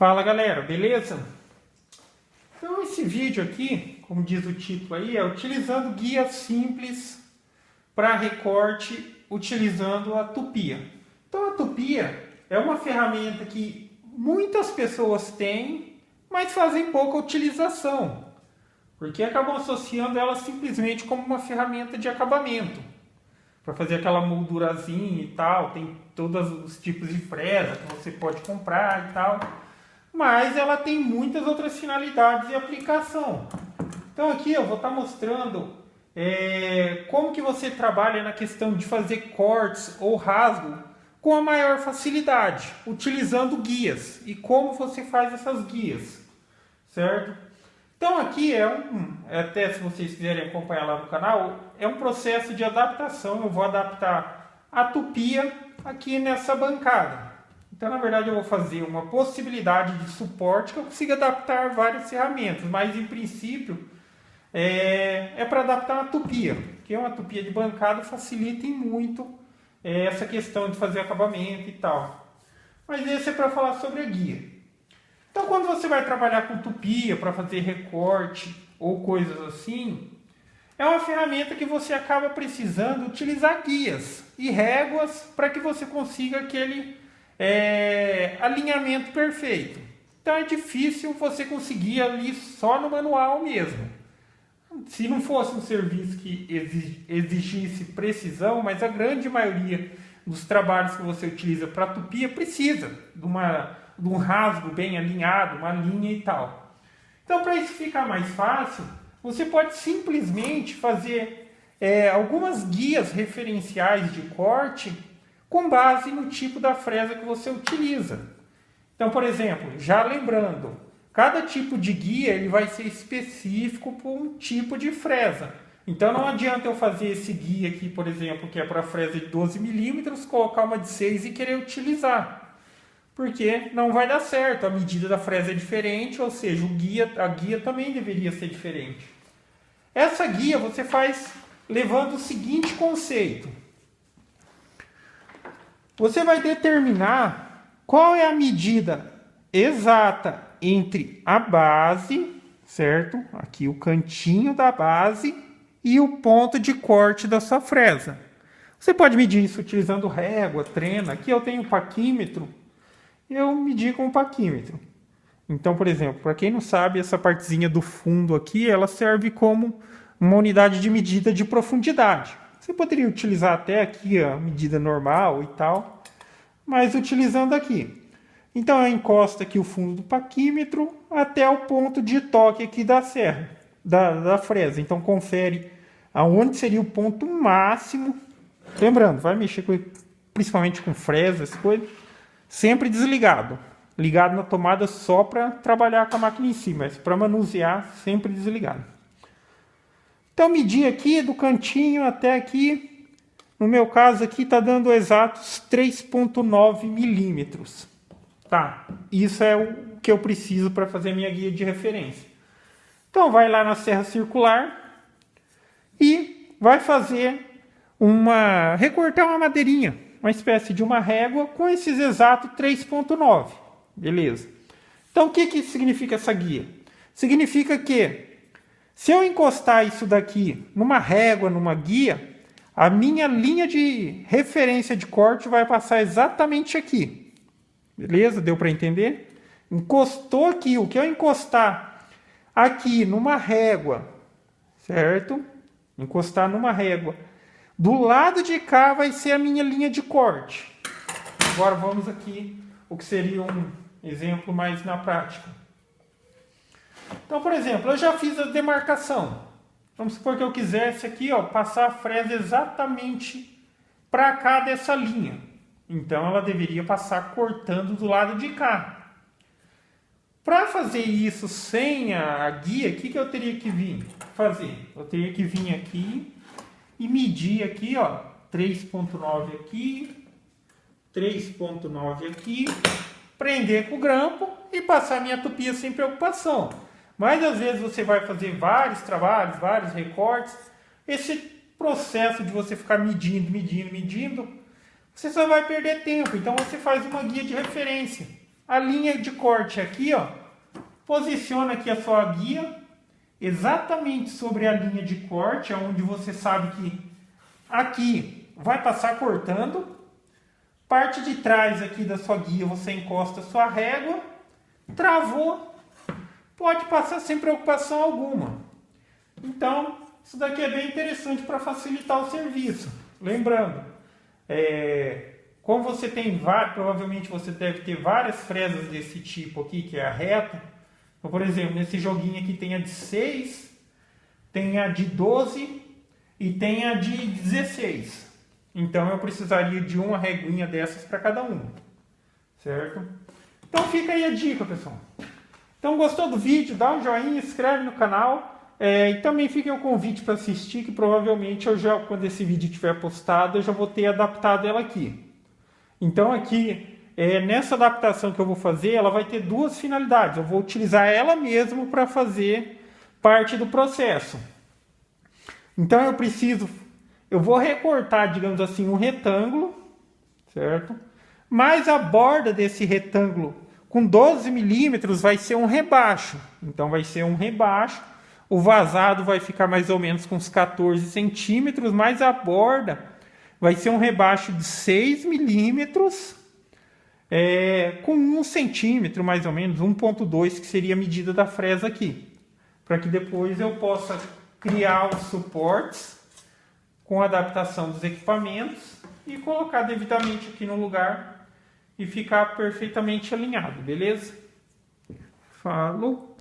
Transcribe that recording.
Fala galera, beleza? Então esse vídeo aqui, como diz o título aí, é utilizando guia simples para recorte utilizando a Tupia. Então a Tupia é uma ferramenta que muitas pessoas têm, mas fazem pouca utilização, porque acabam associando ela simplesmente como uma ferramenta de acabamento, para fazer aquela moldurazinha e tal. Tem todos os tipos de fresa que você pode comprar e tal, mas ela tem muitas outras finalidades e aplicação. Então aqui eu vou estar mostrando como que você trabalha na questão de fazer cortes ou rasgo com a maior facilidade, utilizando guias, e como você faz essas guias, certo? Então aqui até se vocês quiserem acompanhar lá no canal, é um processo de adaptação. Eu vou adaptar a Tupia aqui nessa bancada. Então, na verdade, eu vou fazer uma possibilidade de suporte que eu consiga adaptar várias ferramentas, mas em princípio é para adaptar uma Tupia, porque uma Tupia de bancada facilita muito essa questão de fazer acabamento e tal. Mas esse é para falar sobre a guia. Então, quando você vai trabalhar com Tupia para fazer recorte ou coisas assim, é uma ferramenta que você acaba precisando utilizar guias e réguas para que você consiga aquele alinhamento perfeito. Então é difícil você conseguir ali só no manual mesmo. Se não fosse um serviço que exigisse precisão, mas a grande maioria dos trabalhos que você utiliza para Tupia precisa de um rasgo bem alinhado, uma linha e tal. Então, para isso ficar mais fácil, você pode simplesmente fazer algumas guias referenciais de corte com base no tipo da fresa que você utiliza. Então, por exemplo, já lembrando, cada tipo de guia ele vai ser específico para um tipo de fresa. Então não adianta eu fazer esse guia aqui, por exemplo, que é para fresa de 12 milímetros, colocar uma de 6 e querer utilizar, porque não vai dar certo. A medida da fresa é diferente, ou seja, a guia também deveria ser diferente. Essa guia você faz levando o seguinte conceito. Você vai determinar qual é a medida exata entre a base, certo? Aqui o cantinho da base e o ponto de corte da sua fresa. Você pode medir isso utilizando régua, trena. Aqui eu tenho paquímetro. Eu medi com o paquímetro. Então, por exemplo, para quem não sabe, essa partezinha do fundo aqui, ela serve como uma unidade de medida de profundidade. Você poderia utilizar até aqui a medida normal e tal, mas utilizando aqui. Então eu encosto aqui o fundo do paquímetro até o ponto de toque aqui da serra, da fresa. Então confere aonde seria o ponto máximo. Lembrando, vai mexer principalmente com fresa, essas coisas, sempre desligado. Ligado na tomada só para trabalhar com a máquina em si, mas para manusear sempre desligado. Então medi aqui do cantinho até aqui. No meu caso aqui está dando exatos 3,9 milímetros. Tá, isso é o que eu preciso para fazer a minha guia de referência. Então vai lá na serra circular e vai recortar uma madeirinha, uma espécie de uma régua com esses exatos 3,9. Beleza. Então o que significa essa guia? Significa que se eu encostar isso daqui numa régua, numa guia, a minha linha de referência de corte vai passar exatamente aqui. Beleza? Deu para entender? Encostou aqui. O que eu encostar aqui numa régua, certo? Encostar numa régua. Do lado de cá vai ser a minha linha de corte. Agora vamos aqui o que seria um exemplo mais na prática. Então, por exemplo, eu já fiz a demarcação. Vamos supor que eu quisesse aqui, ó, passar a fresa exatamente para cá dessa linha. Então, ela deveria passar cortando do lado de cá. Para fazer isso sem a guia, o que eu teria que vir fazer? Eu teria que vir aqui e medir aqui, ó, 3,9 aqui, 3,9 aqui, prender com o grampo e passar a minha Tupia sem preocupação. Mas às vezes você vai fazer vários trabalhos, vários recortes. Esse processo de você ficar medindo, você só vai perder tempo. Então você faz uma guia de referência. a linha de corte aqui, ó, posiciona aqui a sua guia exatamente sobre a linha de corte, onde você sabe que aqui vai passar cortando. Parte de trás aqui da sua guia você encosta a sua régua, travou, pode passar sem preocupação alguma. Então, isso daqui é bem interessante para facilitar o serviço. Lembrando, como você tem provavelmente você deve ter várias fresas desse tipo aqui, que é a reta. Então, por exemplo, nesse joguinho aqui tem a de 6, tem a de 12 e tem a de 16. Então eu precisaria de uma reguinha dessas para cada uma, certo? Então fica aí a dica, pessoal. Então gostou do vídeo? Dá um joinha, inscreve no canal. E também fica o convite para assistir, que provavelmente quando esse vídeo estiver postado, eu já vou ter adaptado ela aqui. Então aqui, nessa adaptação que eu vou fazer, ela vai ter duas finalidades. Eu vou utilizar ela mesmo para fazer parte do processo. Então eu vou recortar, digamos assim, um retângulo, certo? Mas a borda desse retângulo com 12 milímetros vai ser um rebaixo. Então vai ser um rebaixo. O vazado vai ficar mais ou menos com uns 14 centímetros, mas a borda vai ser um rebaixo de 6 milímetros, com 1 centímetro mais ou menos, 1,2, que seria a medida da fresa aqui. Para que depois eu possa criar os suportes com a adaptação dos equipamentos e colocar devidamente aqui no lugar e ficar perfeitamente alinhado, beleza? Falou!